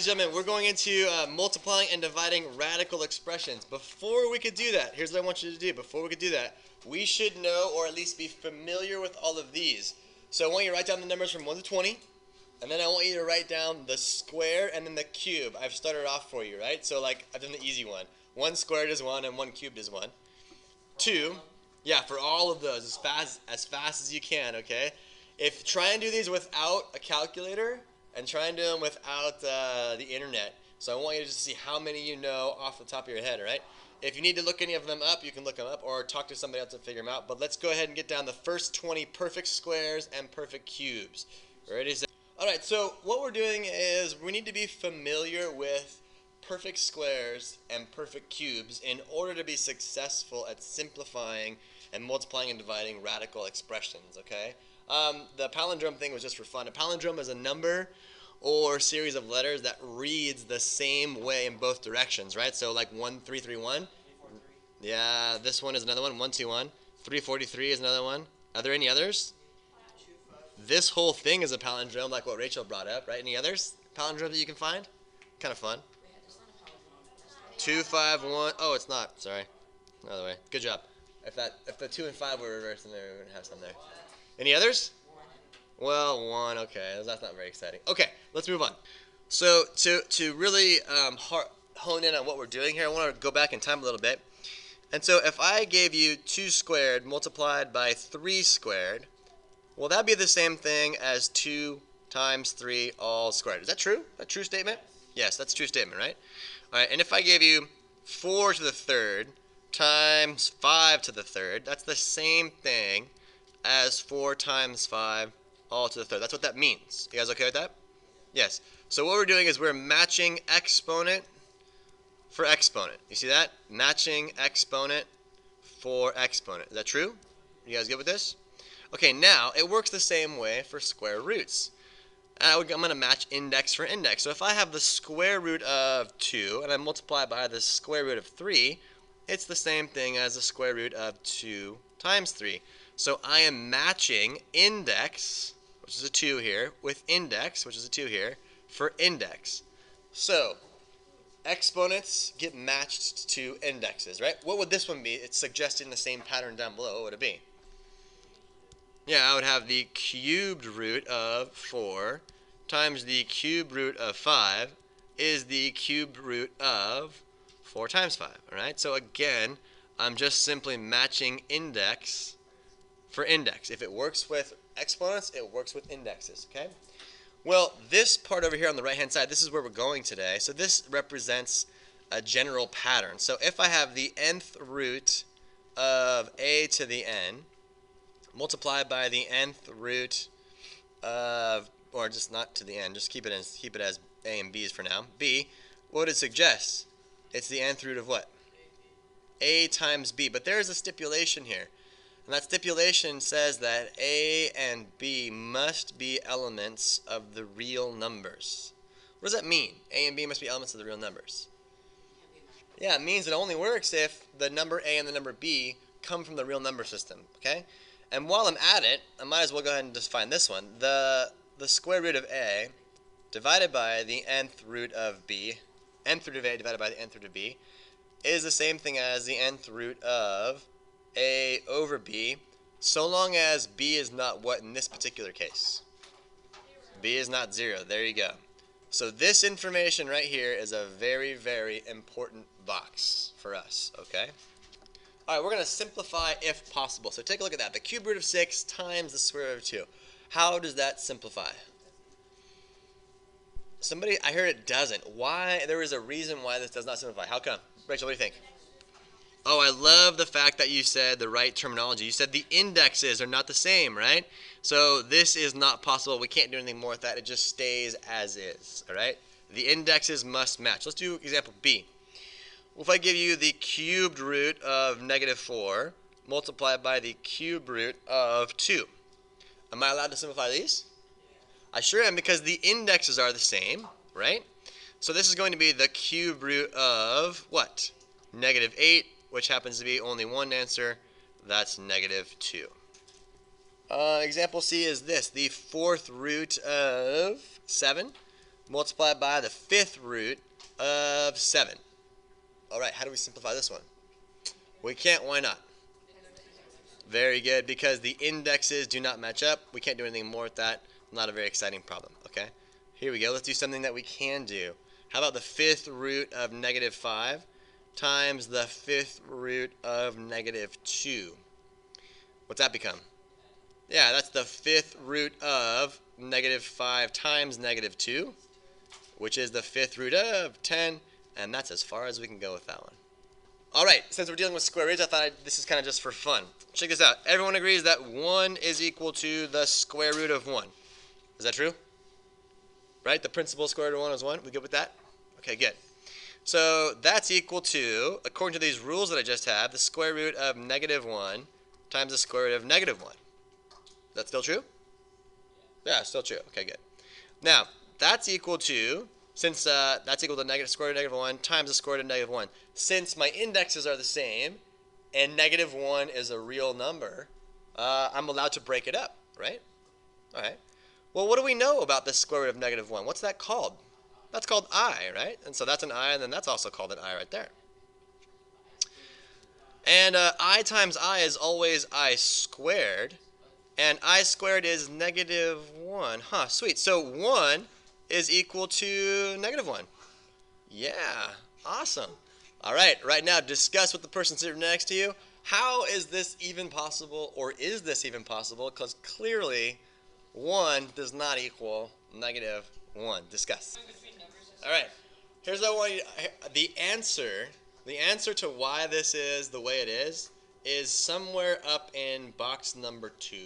ladies and gentlemen, we're going into multiplying and dividing radical expressions. Before we could do that, here's what I want you to do. Before we could do that, we should know or at least be familiar with all of these. So I want you to write down the numbers from 1 to 20, and then I want you to write down the square and then the cube. I've started off for you, right? So like I've done the easy one. 1 squared is 1 and 1 cubed is 1. 2, yeah, for all of those as fast as you can, okay? Try and do these without a calculator and try and do them without the internet. So I want you to just see how many you know off the top of your head, all right? If you need to look any of them up, you can look them up or talk to somebody else to figure them out. But let's go ahead and get down the first 20 perfect squares and perfect cubes. Ready? All right, so what we're doing is we need to be familiar with perfect squares and perfect cubes in order to be successful at simplifying and multiplying and dividing radical expressions, okay? The palindrome thing was just for fun. A palindrome is a number or series of letters that reads the same way in both directions, right? So like 1331. Yeah, this one is another one, 121. 343 is another one. Are there any others? This whole thing is a palindrome, like what Rachel brought up, right? Any others? Palindromes that you can find? Kind of fun. 251. Oh, it's not. Sorry. Another way. Good job. If the 2 and 5 were reversed, then we would have some there. Any others? Well, 1. Okay, that's not very exciting. Okay, let's move on. So to really hone in on what we're doing here, I want to go back in time a little bit. And so if I gave you 2 squared multiplied by 3 squared, well, that'd be the same thing as 2 times 3 all squared. Is that true? A true statement? Yes, that's a true statement, right? All right, and if I gave you 4 to the third times 5 to the third, that's the same thing as 4 times 5 all to the third. That's what that means. You guys okay with that? Yes. So what we're doing is we're matching exponent for exponent. You see that? Matching exponent for exponent. Is that true? You guys good with this? Okay, now it works the same way for square roots. I'm going to match index for index. So if I have the square root of 2 and I multiply by the square root of 3, it's the same thing as the square root of 2 times 3. So I am matching index, which is a 2 here, with index, which is a 2 here, for index. So exponents get matched to indexes, right? What would this one be? It's suggesting the same pattern down below. What would it be? Yeah, I would have the cubed root of 4 times the cube root of 5 is the cube root of 4 times 5, all right? So again, I'm just simply matching index for index. If it works with exponents, it works with indexes, okay? Well, this part over here on the right-hand side, this is where we're going today. So this represents a general pattern. So if I have the nth root of a to the n, multiplied by the nth root of, or just not to the n, just keep it as a and b's for now. B, what would it suggest? It's the nth root of what? A times b. But there is a stipulation here. And that stipulation says that a and b must be elements of the real numbers. What does that mean? A and b must be elements of the real numbers. Yeah, it means it only works if the number a and the number b come from the real number system, okay? And while I'm at it, I might as well go ahead and just find this one. The square root of a divided by the nth root of b, nth root of a divided by the nth root of b, is the same thing as the nth root of a over b, so long as b is not what in this particular case? B is not 0. There you go. So this information right here is a very, very important box for us, okay? All right, we're going to simplify if possible. So take a look at that. The cube root of 6 times the square root of 2. How does that simplify? I heard it doesn't. Why? There is a reason why this does not simplify. How come? Rachel, what do you think? Oh, I love the fact that you said the right terminology. You said the indexes are not the same, right? So this is not possible. We can't do anything more with that. It just stays as is, all right? The indexes must match. Let's do example B. Well, if I give you the cubed root of -4 multiplied by the cube root of 2, am I allowed to simplify these? I sure am, because the indexes are the same, right? So this is going to be the cube root of what? -8, which happens to be only one answer. That's -2. Example C is this. The fourth root of 7 multiplied by the 5th root of 7. Alright, how do we simplify this one? We can't, why not? Very good, because the indexes do not match up. We can't do anything more with that. Not a very exciting problem, okay? Here we go, let's do something that we can do. How about the 5th root of negative 5 times the 5th root of negative 2? What's that become? Yeah, that's the 5th root of negative 5 times negative 2, which is the 5th root of 10, and that's as far as we can go with that one. Alright, since we're dealing with square roots, I thought this is kind of just for fun. Check this out. Everyone agrees that 1 is equal to the square root of 1. Is that true? Right? The principal square root of 1 is 1. We good with that? Okay, good. So that's equal to, according to these rules that I just have, the square root of negative 1 times the square root of negative 1. Is that still true? Yeah, still true. Okay, good. Now, that's equal to, since that's equal to negative square root of negative 1 times the square root of negative 1. Since my indexes are the same, and negative 1 is a real number, I'm allowed to break it up, right? Alright. Well, what do we know about the square root of negative 1? What's that called? That's called I, right? And so that's an I, and then that's also called an I right there. And I times I is always I squared, and I squared is negative 1. Huh, sweet. So 1 is equal to negative 1. Yeah, awesome. All right, right now discuss with the person sitting next to you. How is this even possible, or is this even possible? Because clearly 1 does not equal negative 1. Discuss. All right, here's what I want you to, the answer to why this is the way it is somewhere up in box number 2.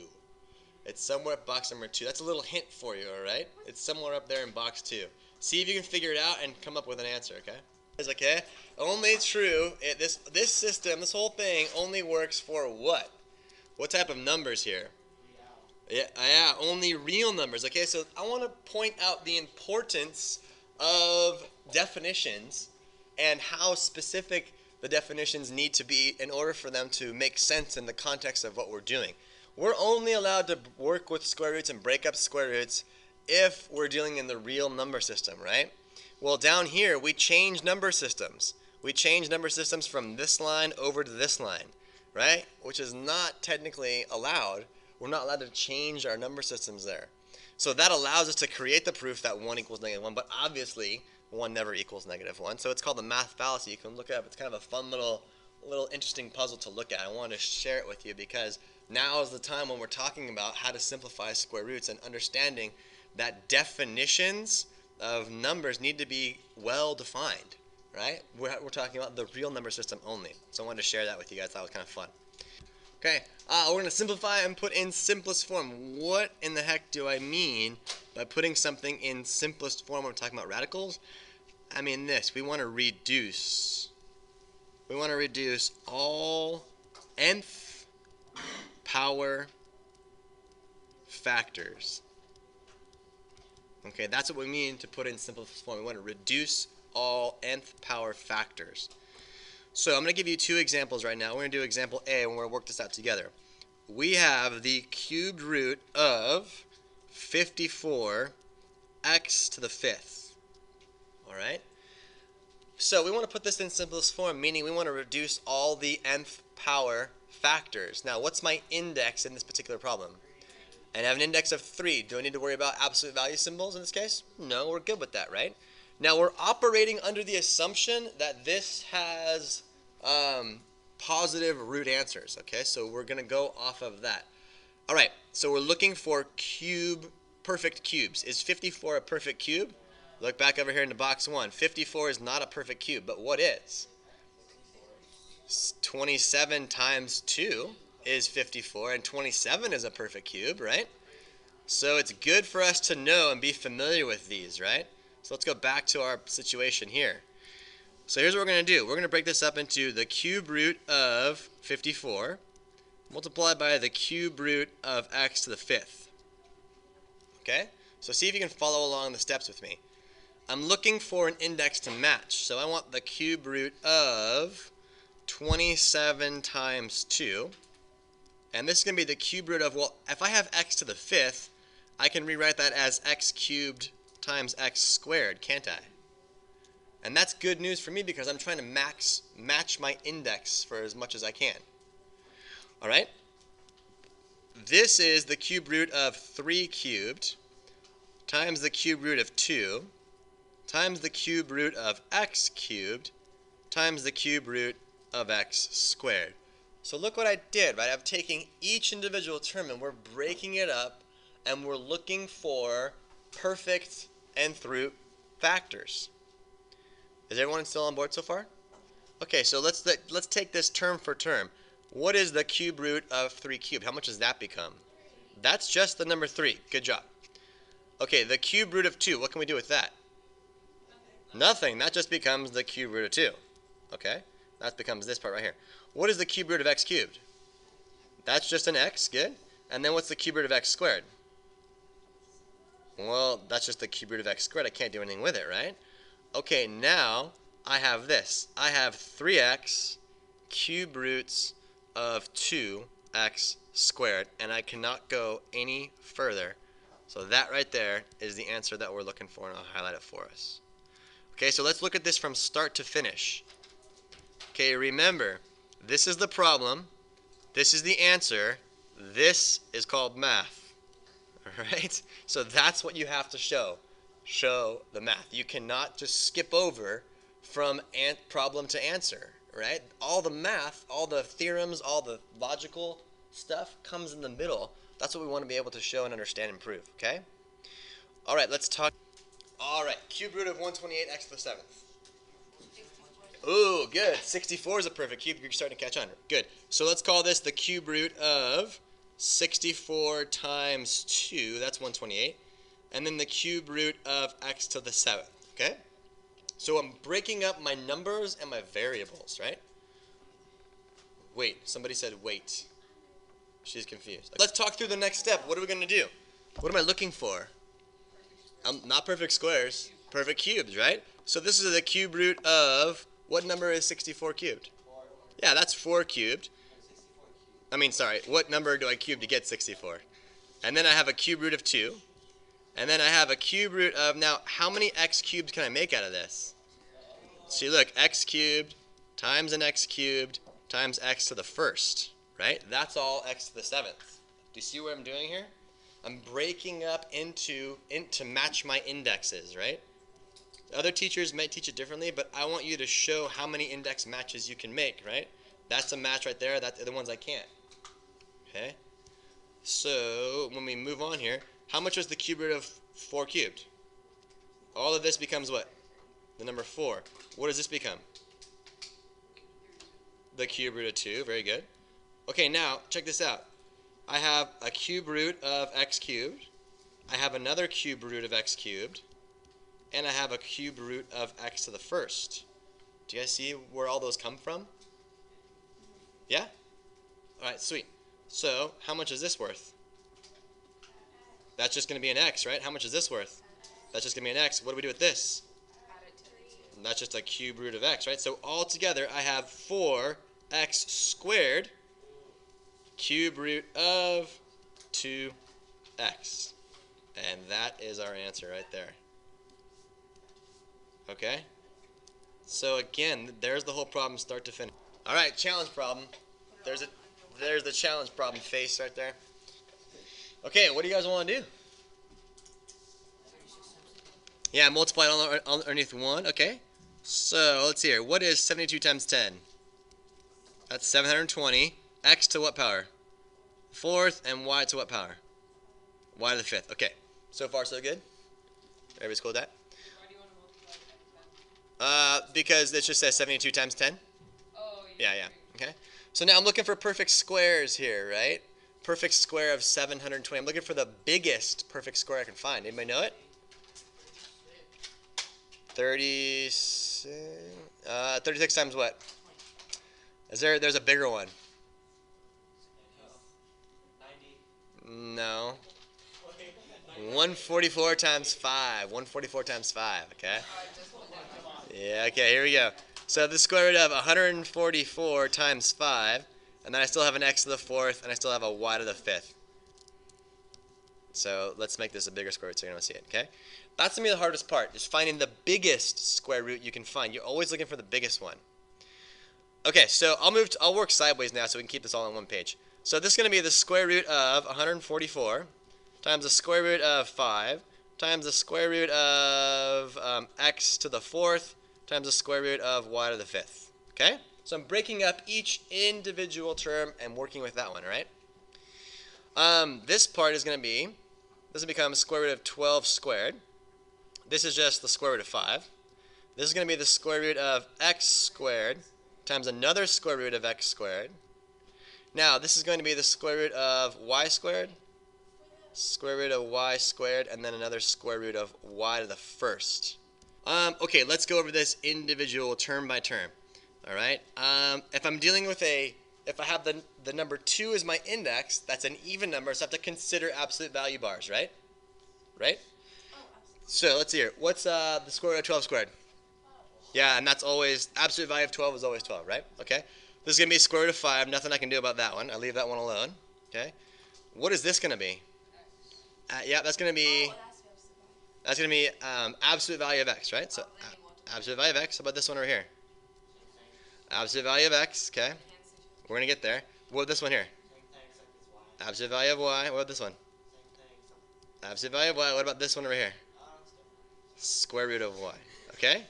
It's somewhere at box number 2. That's a little hint for you, all right? It's somewhere up there in box 2. See if you can figure it out and come up with an answer, okay? It's okay. Only true. This system, this whole thing, only works for what? What type of numbers here? Yeah, only real numbers. Okay, so I want to point out the importance of definitions and how specific the definitions need to be in order for them to make sense in the context of what we're doing. We're only allowed to work with square roots and break up square roots if we're dealing in the real number system, right? Well, down here, we change number systems. We change number systems from this line over to this line, right? Which is not technically allowed. We're not allowed to change our number systems there. So that allows us to create the proof that 1 equals negative 1, but obviously 1 never equals negative 1. So it's called the math fallacy. You can look it up. It's kind of a fun little interesting puzzle to look at. I wanted to share it with you because now is the time when we're talking about how to simplify square roots and understanding that definitions of numbers need to be well defined, right? We're talking about the real number system only. So I wanted to share that with you guys. I thought it was kind of fun. Okay, we're going to simplify and put in simplest form. What in the heck do I mean by putting something in simplest form when we're talking about radicals? I mean this. We want to reduce. We want to reduce all nth power factors. Okay, that's what we mean to put in simplest form. We want to reduce all nth power factors. So I'm going to give you 2 examples right now. We're going to do example A and we're going to work this out together. We have the cubed root of 54 x to the 5th. Alright? So we want to put this in simplest form, meaning we want to reduce all the nth power factors. Now, what's my index in this particular problem? And I have an index of 3. Do I need to worry about absolute value symbols in this case? No, we're good with that, right? Now, we're operating under the assumption that this has positive root answers, okay? So we're going to go off of that. All right, so we're looking for perfect cubes. Is 54 a perfect cube? Look back over here into box 1. 54 is not a perfect cube, but what is? 27 times 2 is 54, and 27 is a perfect cube, right? So it's good for us to know and be familiar with these, right? So let's go back to our situation here. So here's what we're going to do. We're going to break this up into the cube root of 54 multiplied by the cube root of x to the 5th. Okay? So see if you can follow along the steps with me. I'm looking for an index to match. So I want the cube root of 27 times 2. And this is going to be the cube root of, well, if I have x to the 5th, I can rewrite that as x cubed times x squared, can't I? And that's good news for me because I'm trying to match my index for as much as I can. All right? This is the cube root of 3 cubed times the cube root of 2 times the cube root of x cubed times the cube root of x squared. So look what I did, right? I'm taking each individual term and we're breaking it up and we're looking for perfect nth root factors. Is everyone still on board so far? Okay, so let's take this term for term. What is the cube root of 3 cubed? How much does that become? That's just the number 3. Good job. Okay, the cube root of 2, what can we do with that? Nothing. That just becomes the cube root of 2. Okay, that becomes this part right here. What is the cube root of x cubed? That's just an x, good. And then what's the cube root of x squared? Well, that's just the cube root of x squared. I can't do anything with it, right? Okay, now I have this. I have 3x cube roots of 2x squared, and I cannot go any further. So that right there is the answer that we're looking for, and I'll highlight it for us. Okay, so let's look at this from start to finish. Okay, remember, this is the problem, this is the answer, this is called math. Alright? So that's what you have to show. Show the math. You cannot just skip over from problem to answer. Right? All the math, all the theorems, all the logical stuff comes in the middle. That's what we want to be able to show and understand and prove. Okay? Alright, let's talk. Alright, cube root of 128x to the 7th. Ooh, good. 64 is a perfect cube. You're starting to catch on. Good. So let's call this the cube root of 64 times 2. That's 128. And then the cube root of x to the 7th. Okay? So I'm breaking up my numbers and my variables, right? Wait. Somebody said wait. She's confused. Let's talk through the next step. What are we going to do? What am I looking for? Not perfect squares. Perfect cubes, right? So this is the cube root of... What number is 64 cubed? 4. Yeah, that's 4 cubed. I mean, sorry, what number do I cube to get 64? And then I have a cube root of 2. And then I have a cube root of, now, how many x cubed can I make out of this? See, look, x cubed times an x cubed times x to the 1st, right? That's all x to the 7th. Do you see what I'm doing here? I'm breaking up into match my indexes, right? Other teachers might teach it differently, but I want you to show how many index matches you can make, right? That's a match right there. That's the ones I can't. Okay? So, when we move on here, how much was the cube root of 4 cubed? All of this becomes what? The number 4. What does this become? The cube root of 2. Very good. Okay, now, check this out. I have a cube root of x cubed. I have another cube root of x cubed. And I have a cube root of x to the 1st. Do you guys see where all those come from? Yeah? Alright, sweet. So, how much is this worth? That's just going to be an x, right? How much is this worth? That's just going to be an x. What do we do with this? And that's just a cube root of x, right? So, all together, I have 4x squared cube root of 2x. And that is our answer right there. Okay? So again, there's the whole problem start to finish. Alright, challenge problem. There's the challenge problem face right there. Okay, what do you guys want to do? Yeah, multiply it all underneath 1. Okay. So, let's see here. What is 72 times 10? That's 720. X to what power? 4th, and y to what power? Y to the 5th. Okay. So far, so good? Everybody's cool with that? Because it just says 72 times 10. Oh, yeah. Okay. So now I'm looking for perfect squares here, right? Perfect square of 720. I'm looking for the biggest perfect square I can find. Anybody know it? 36 times what? There's a bigger one. 90. No. 144 times 5. 144 times 5, okay? Yeah, okay, here we go. So the square root of 144 times 5, and then I still have an x to the 4th, and I still have a y to the 5th. So let's make this a bigger square root so you're going to see it, okay? That's going to be the hardest part, is finding the biggest square root you can find. You're always looking for the biggest one. Okay, so I'll work sideways now so we can keep this all on one page. So this is going to be the square root of 144 times the square root of 5 times the square root of x to the 4th times the square root of y to the 5th. Okay? So I'm breaking up each individual term and working with that one, all right? This part is going to be, this will become square root of 12 squared. This is just the square root of 5. This is going to be the square root of x squared times another square root of x squared. Now, this is going to be the square root of y squared, square root of y squared, and then another square root of y to the 1st. Okay, let's go over this individual term by term. All right. If I'm dealing with if I have the number 2 as my index, that's an even number, so I have to consider absolute value bars, right? Right? So let's see here. What's the square root of 12 squared? Yeah, and that's always, absolute value of 12 is always 12, right? Okay. This is going to be square root of 5. Nothing I can do about that one. I'll leave that one alone. Okay. What is this going to be? Yeah, that's going to be, absolute value of x, right? So absolute value of x. How about this one over here? Absolute value of x, okay. We're going to get there. What about this one here? Absolute value of y. What about this one? Absolute value of y. What about this one over here? Square root of y. Okay?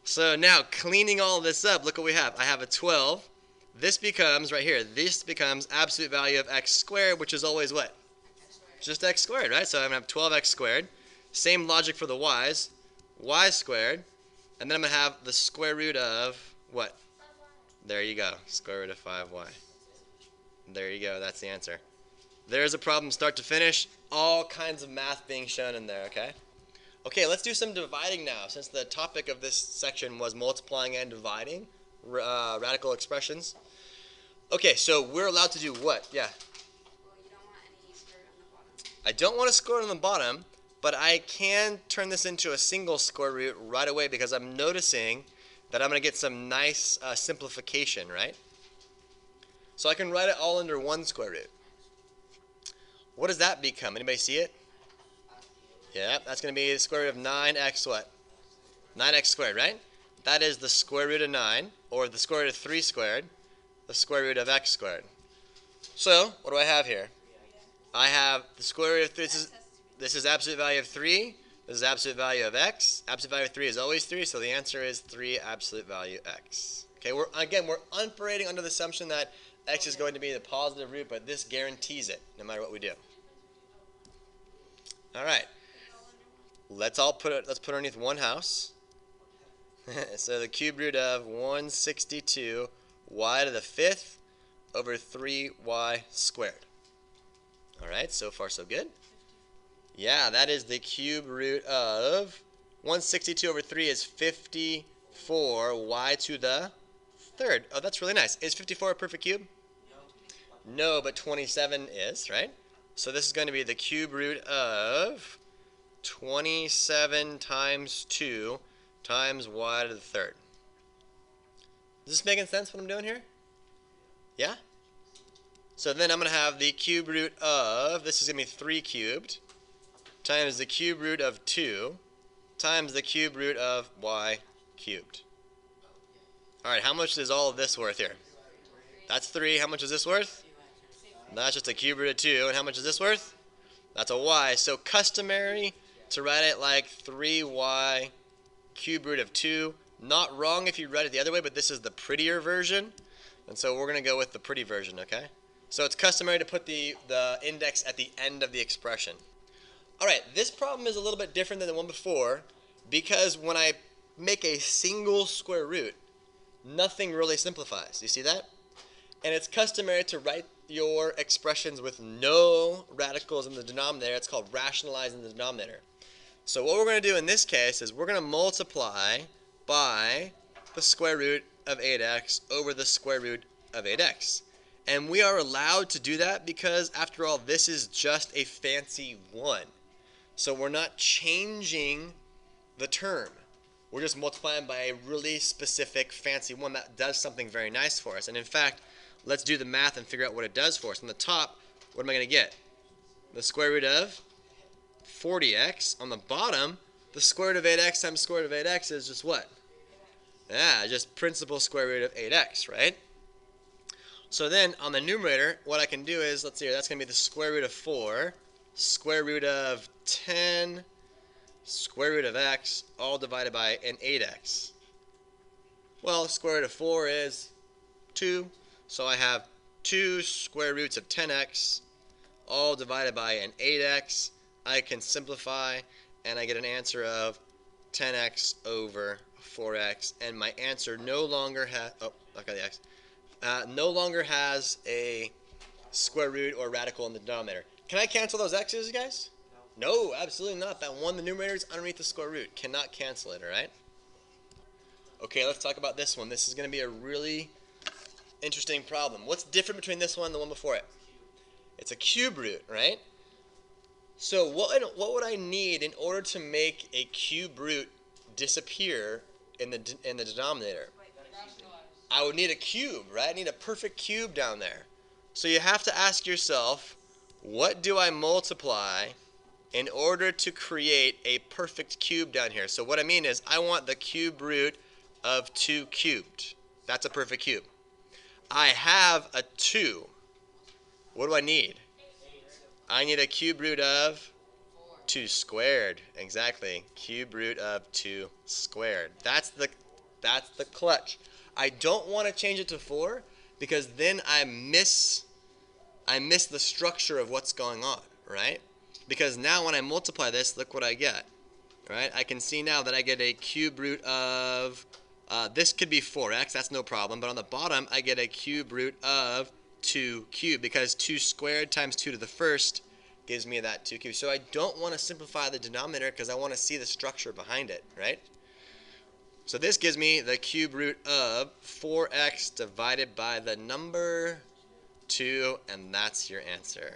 So now, cleaning all this up, look what we have. I have a 12. This becomes, right here, this becomes absolute value of x squared, which is always what? Just x squared, right? So I'm going to have 12x squared. Same logic for the y's. Y squared. And then I'm going to have the square root of what? There you go. Square root of 5y. There you go. That's the answer. There's a problem start to finish. All kinds of math being shown in there, okay? Okay, let's do some dividing now. Since the topic of this section was multiplying and dividing, radical expressions. Okay, so we're allowed to do what? Yeah? Well, you don't want any square root on the bottom. I don't want a square root on the bottom, but I can turn this into a single square root right away because I'm noticing that I'm going to get some nice simplification, right? So I can write it all under one square root. What does that become? Anybody see it? Yeah, that's going to be the square root of 9x what? 9x squared, right? That is the square root of 9, or the square root of 3 squared, the square root of x squared. So, what do I have here? I have the square root of 3. This is absolute value of 3. This is absolute value of x. Absolute value of 3 is always 3, so the answer is 3 absolute value x. Okay, we're operating under the assumption that x is going to be the positive root, but this guarantees it, no matter what we do. All right. Let's put underneath one house. So the cube root of 162 y to the 5th over 3y squared. All right, so far so good. Yeah, that is the cube root of 162 over 3 is 54 y to the 3rd. Oh, that's really nice. Is 54 a perfect cube? No, but 27 is, right? So this is going to be the cube root of 27 times 2 times y to the 3rd. Is this making sense what I'm doing here? Yeah? So then I'm going to have the cube root of, this is going to be 3 cubed, times the cube root of 2, times the cube root of y cubed. Alright, how much is all of this worth here? That's 3. How much is this worth? That's just a cube root of 2. And how much is this worth? That's a y. So customary to write it like 3y cube root of 2. Not wrong if you read it the other way, but this is the prettier version. And so we're going to go with the pretty version, okay? So it's customary to put the index at the end of the expression. Alright, this problem is a little bit different than the one before because when I make a single square root, nothing really simplifies. You see that? And it's customary to write your expressions with no radicals in the denominator. It's called rationalizing the denominator. So what we're going to do in this case is we're going to multiply by the square root of 8x over the square root of 8x. And we are allowed to do that because, after all, this is just a fancy 1. So we're not changing the term. We're just multiplying by a really specific fancy 1 that does something very nice for us. And in fact, let's do the math and figure out what it does for us. On the top, what am I going to get? the square root of 40x. On the bottom, the square root of 8x times square root of 8x is just what? Yeah, just principal square root of 8x, right? So then on the numerator, what I can do is, let's see here, that's going to be the square root of 4, square root of 10, square root of x, all divided by an 8x. Well, square root of 4 is 2, so I have 2 square roots of 10x, all divided by an 8x. I can simplify, and I get an answer of 10x over 4x, and my answer no longer has, oh, I got the x, no longer has a square root or radical in the denominator. Can I cancel those x's, guys? No, absolutely not. That one, the numerator is underneath the square root. Cannot cancel it, all right? Okay, let's talk about this one. This is going to be a really interesting problem. What's different between this one and the one before it? It's a cube root, right? So what would I need in order to make a cube root disappear in the denominator? I would need a cube, right? I need a perfect cube down there. So you have to ask yourself, what do I multiply in order to create a perfect cube down here? So what I mean is I want the cube root of 2 cubed. That's a perfect cube. I have a 2. What do I need? I need a cube root of 2 squared. Exactly. Cube root of 2 squared. That's the clutch. I don't want to change it to 4 because then I miss the structure of what's going on, right? Because now when I multiply this, look what I get, right? I can see now that I get a cube root of, this could be 4x, that's no problem, but on the bottom I get a cube root of 2 cubed because 2 squared times 2 to the first gives me that 2 cubed. So I don't want to simplify the denominator because I want to see the structure behind it, right? So this gives me the cube root of 4x divided by the number 2, and that's your answer.